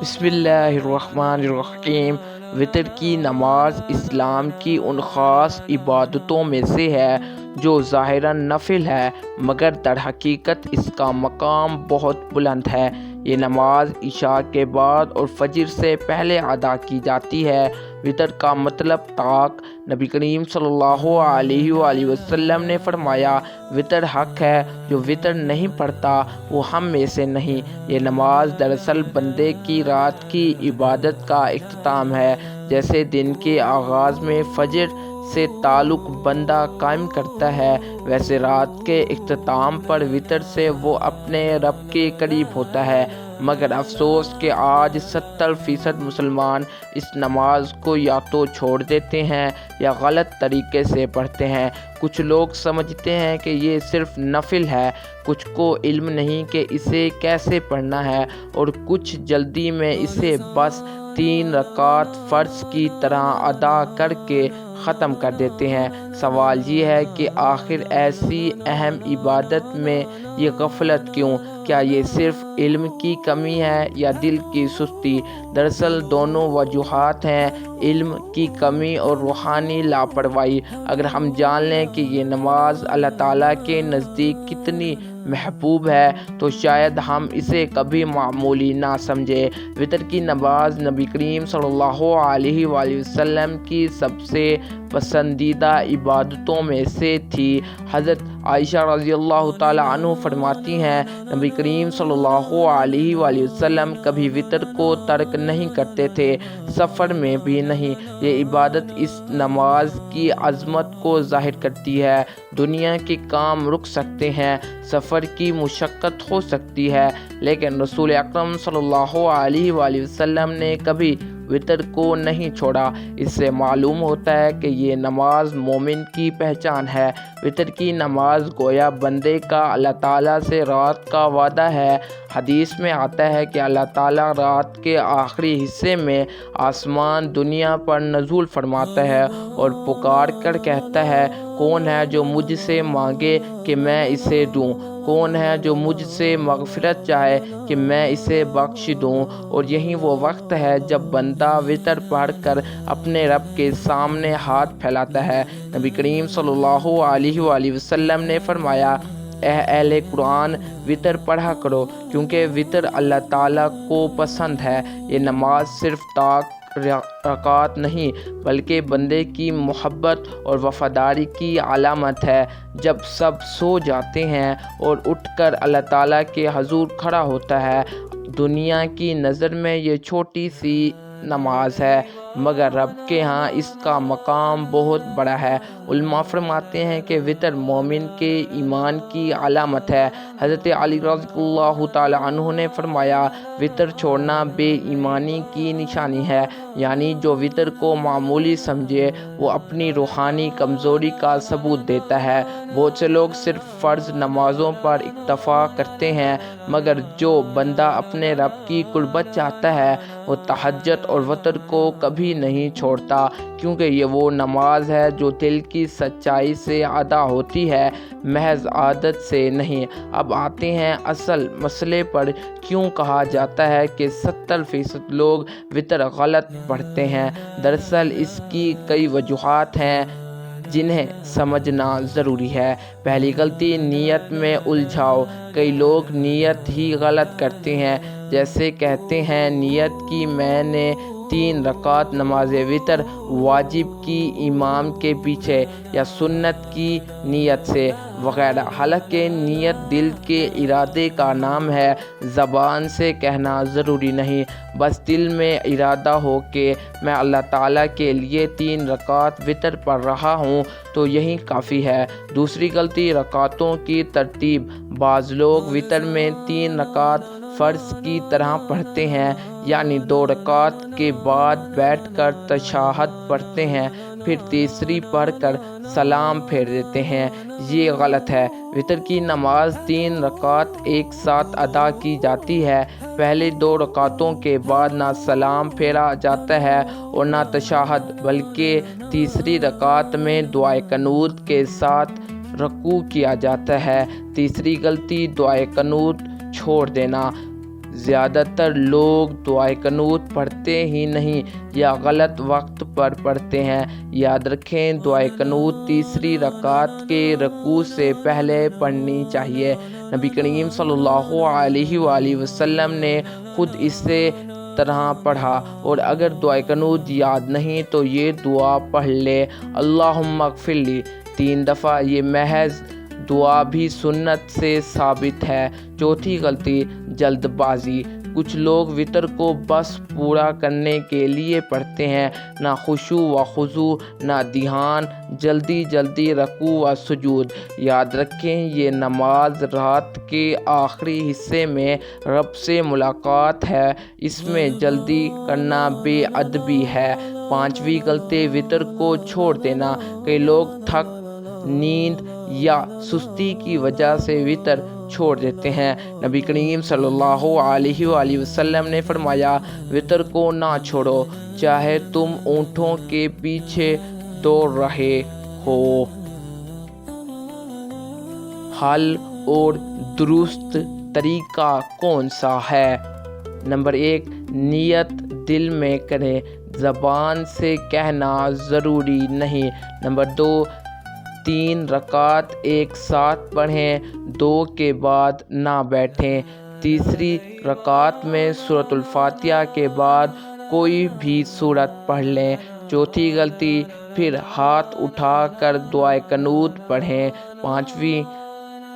بسم اللہ الرحمن الرحیم۔ وتر کی نماز اسلام کی ان خاص عبادتوں میں سے ہے جو ظاہراً نفل ہے مگر در حقیقت اس کا مقام بہت بلند ہے۔ یہ نماز عشاء کے بعد اور فجر سے پہلے ادا کی جاتی ہے۔ وتر کا مطلب طاق۔ نبی کریم صلی اللہ علیہ وآلہ وسلم نے فرمایا، وتر حق ہے، جو وتر نہیں پڑھتا وہ ہم میں سے نہیں۔ یہ نماز دراصل بندے کی رات کی عبادت کا اختتام ہے۔ جیسے دن کے آغاز میں فجر سے تعلق بندہ قائم کرتا ہے، ویسے رات کے اختتام پر وتر سے وہ اپنے رب کے قریب ہوتا ہے۔ مگر افسوس کہ آج 70% مسلمان اس نماز کو یا تو چھوڑ دیتے ہیں یا غلط طریقے سے پڑھتے ہیں۔ کچھ لوگ سمجھتے ہیں کہ یہ صرف نفل ہے، کچھ کو علم نہیں کہ اسے کیسے پڑھنا ہے، اور کچھ جلدی میں اسے بس 3 رکعت فرض کی طرح ادا کر کے ختم کر دیتے ہیں۔ سوال یہ ہے کہ آخر ایسی اہم عبادت میں یہ غفلت کیوں؟ کیا یہ صرف علم کی کمی ہے یا دل کی سستی؟ دراصل دونوں وجوہات ہیں، علم کی کمی اور روحانی لاپرواہی۔ اگر ہم جان لیں کہ یہ نماز اللہ تعالیٰ کے نزدیک کتنی محبوب ہے تو شاید ہم اسے کبھی معمولی نہ سمجھیں۔ وتر کی نماز نبی کریم صلی اللہ علیہ وآلہ وسلم کی سب سے پسندیدہ عبادتوں میں سے تھی۔ حضرت عائشہ رضی اللہ تعالیٰ عنہ فرماتی ہیں، نبی کریم صلی اللہ علیہ وآلہ وسلم کبھی وتر کو ترک نہیں کرتے تھے، سفر میں بھی نہیں۔ یہ عبادت اس نماز کی عظمت کو ظاہر کرتی ہے۔ دنیا کے کام رک سکتے ہیں، سفر کی مشقت ہو سکتی ہے، لیکن رسول اکرم صلی اللہ علیہ وآلہ وسلم نے کبھی وتر کو نہیں چھوڑا۔ اس سے معلوم ہوتا ہے کہ یہ نماز مومن کی پہچان ہے۔ وتر کی نماز گویا بندے کا اللہ تعالیٰ سے رات کا وعدہ ہے۔ حدیث میں آتا ہے کہ اللہ تعالیٰ رات کے آخری حصے میں آسمان دنیا پر نزول فرماتا ہے اور پکار کر کہتا ہے، کون ہے جو مجھ سے مانگے کہ میں اسے دوں؟ کون ہے جو مجھ سے مغفرت چاہے کہ میں اسے بخش دوں؟ اور یہی وہ وقت ہے جب بندہ وتر پڑھ کر اپنے رب کے سامنے ہاتھ پھیلاتا ہے۔ نبی کریم صلی اللہ علیہ وآلہ وسلم نے فرمایا، اے اہل قرآن، وتر پڑھا کرو کیونکہ وتر اللہ تعالیٰ کو پسند ہے۔ یہ نماز صرف طاق رکعت نہیں بلکہ بندے کی محبت اور وفاداری کی علامت ہے۔ جب سب سو جاتے ہیں اور اٹھ کر اللہ تعالیٰ کے حضور کھڑا ہوتا ہے، دنیا کی نظر میں یہ چھوٹی سی نماز ہے مگر رب کے ہاں اس کا مقام بہت بڑا ہے۔ علماء فرماتے ہیں کہ وتر مومن کے ایمان کی علامت ہے۔ حضرت علی رضی اللہ تعالیٰ عنہ نے فرمایا، وتر چھوڑنا بے ایمانی کی نشانی ہے، یعنی جو وتر کو معمولی سمجھے وہ اپنی روحانی کمزوری کا ثبوت دیتا ہے۔ بہت سے لوگ صرف فرض نمازوں پر اکتفا کرتے ہیں مگر جو بندہ اپنے رب کی قربت چاہتا ہے وہ تہجد اور وتر کو کبھی نہیں چھوڑتا، کیونکہ یہ وہ نماز ہے جو دل کی سچائی سے ادا ہوتی ہے، محض عادت سے نہیں۔ اب آتے ہیں اصل مسئلے پر، کیوں کہا جاتا ہے کہ 70% لوگ وتر غلط پڑھتے ہیں؟ دراصل اس کی کئی وجوہات ہیں جنہیں سمجھنا ضروری ہے۔ پہلی غلطی، نیت میں الجھاؤ۔ کئی لوگ نیت ہی غلط کرتے ہیں، جیسے کہتے ہیں نیت کی میں نے 3 رکعت نماز وتر واجب کی امام کے پیچھے یا سنت کی نیت سے وغیرہ۔ حالانکہ نیت دل کے ارادے کا نام ہے، زبان سے کہنا ضروری نہیں۔ بس دل میں ارادہ ہو کہ میں اللہ تعالیٰ کے لیے 3 رکعت وتر پڑھ رہا ہوں تو یہی کافی ہے۔ دوسری غلطی، رکعتوں کی ترتیب۔ بعض لوگ وتر میں 3 رکعت فرض کی طرح پڑھتے ہیں، یعنی 2 رکعت کے بعد بیٹھ کر تشہد پڑھتے ہیں، پھر تیسری پڑھ کر سلام پھیر دیتے ہیں۔ یہ غلط ہے۔ وتر کی نماز 3 رکعت ایک ساتھ ادا کی جاتی ہے۔ پہلے 2 رکعتوں کے بعد نہ سلام پھیرا جاتا ہے اور نہ تشہد، بلکہ تیسری رکعت میں دعائے قنوت کے ساتھ رکوع کیا جاتا ہے۔ تیسری غلطی، دعائے قنوت چھوڑ دینا۔ زیادہ تر لوگ دعائے قنوت پڑھتے ہی نہیں یا غلط وقت پر پڑھتے ہیں۔ یاد رکھیں، دعائے قنوت تیسری رکعت کے رکوع سے پہلے پڑھنی چاہیے۔ نبی کریم صلی اللہ علیہ وآلہ وسلم نے خود اسی طرح پڑھا، اور اگر دعائے قنوت یاد نہیں تو یہ دعا پڑھ لے، اللہم اغفر لی 3 دفعہ۔ یہ محض دعا بھی سنت سے ثابت ہے۔ چوتھی غلطی، جلد بازی۔ کچھ لوگ وتر کو بس پورا کرنے کے لیے پڑھتے ہیں، نہ خشوع و خضوع، نہ دھیان، جلدی جلدی رکوع و سجود۔ یاد رکھیں، یہ نماز رات کے آخری حصے میں رب سے ملاقات ہے، اس میں جلدی کرنا بے ادبی ہے۔ 5ویں غلطی، وتر کو چھوڑ دینا۔ کئی لوگ تھک، نیند یا سستی کی وجہ سے وتر چھوڑ دیتے ہیں۔ نبی کریم صلی اللہ علیہ وآلہ وسلم نے فرمایا، وتر کو نہ چھوڑو، چاہے تم اونٹوں کے پیچھے دوڑ رہے ہو۔ حل اور درست طریقہ کون سا ہے؟ نمبر 1، نیت دل میں کریں، زبان سے کہنا ضروری نہیں۔ نمبر 2، 3 رکعت ایک ساتھ پڑھیں، 2 کے بعد نہ بیٹھیں۔ تیسری رکعت میں سورۃ الفاتحہ کے بعد کوئی بھی سورت پڑھ لیں۔ چوتھی غلطی، پھر ہاتھ اٹھا کر دعائے قنوت پڑھیں۔ 5ویں،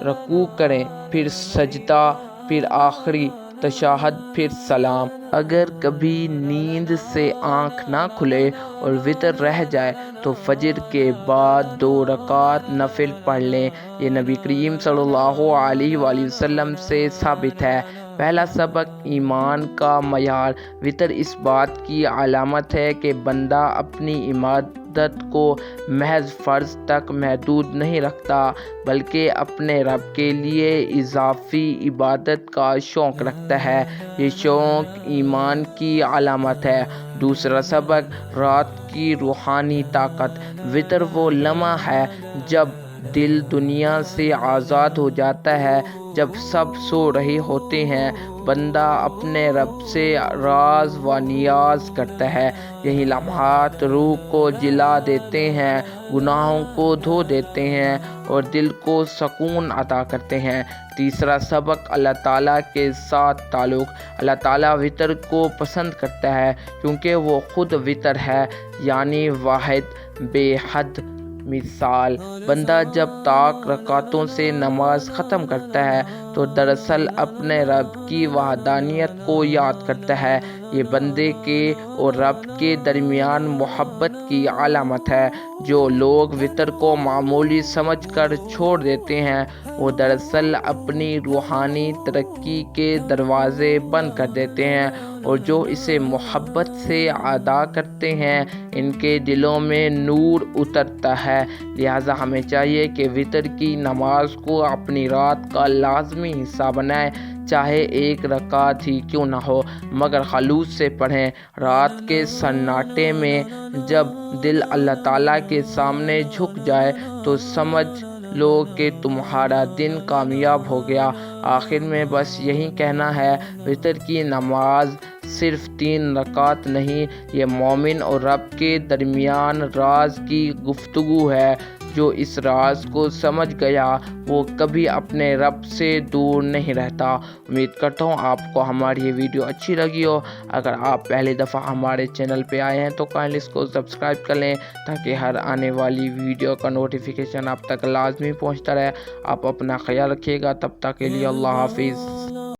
رکوع کریں، پھر سجدہ، پھر آخری تشہد، پھر سلام۔ اگر کبھی نیند سے آنکھ نہ کھلے اور وتر رہ جائے تو فجر کے بعد 2 رکعت نفل پڑھ لیں۔ یہ نبی کریم صلی اللہ علیہ وآلہ وسلم سے ثابت ہے۔ پہلا سبق، ایمان کا معیار۔ وتر اس بات کی علامت ہے کہ بندہ اپنی عبادت کو محض فرض تک محدود نہیں رکھتا، بلکہ اپنے رب کے لیے اضافی عبادت کا شوق رکھتا ہے۔ یہ شوق ایمان کی علامت ہے۔ دوسرا سبق، رات کی روحانی طاقت۔ وتر وہ لمحہ ہے جب دل دنیا سے آزاد ہو جاتا ہے، جب سب سو رہے ہوتے ہیں، بندہ اپنے رب سے راز و نیاز کرتا ہے۔ یہی لمحات روح کو جلا دیتے ہیں، گناہوں کو دھو دیتے ہیں اور دل کو سکون عطا کرتے ہیں۔ تیسرا سبق، اللہ تعالیٰ کے ساتھ تعلق۔ اللہ تعالیٰ وتر کو پسند کرتا ہے کیونکہ وہ خود وتر ہے، یعنی واحد بے حد۔ مثال، بندہ جب طاق رکعتوں سے نماز ختم کرتا ہے تو دراصل اپنے رب کی وحدانیت کو یاد کرتا ہے۔ یہ بندے کے اور رب کے درمیان محبت کی علامت ہے۔ جو لوگ وتر کو معمولی سمجھ کر چھوڑ دیتے ہیں، وہ دراصل اپنی روحانی ترقی کے دروازے بند کر دیتے ہیں، اور جو اسے محبت سے ادا کرتے ہیں، ان کے دلوں میں نور اترتا ہے۔ لہٰذا ہمیں چاہیے کہ وتر کی نماز کو اپنی رات کا لازمی حصہ بنائیں، چاہے 1 رکعت ہی کیوں نہ ہو، مگر خلوص سے پڑھیں۔ رات کے سناٹے میں جب دل اللہ تعالیٰ کے سامنے جھک جائے تو سمجھ لو کہ تمہارا دن کامیاب ہو گیا۔ آخر میں بس یہی کہنا ہے، وتر کی نماز صرف 3 رکعت نہیں، یہ مومن اور رب کے درمیان راز کی گفتگو ہے۔ جو اس راز کو سمجھ گیا وہ کبھی اپنے رب سے دور نہیں رہتا۔ امید کرتا ہوں آپ کو ہماری یہ ویڈیو اچھی لگی ہو۔ اگر آپ پہلی دفعہ ہمارے چینل پہ آئے ہیں تو کائنڈلی اس کو سبسکرائب کر لیں تاکہ ہر آنے والی ویڈیو کا نوٹیفیکیشن آپ تک لازمی پہنچتا رہے۔ آپ اپنا خیال رکھیے گا، تب تک کے لیے اللہ حافظ۔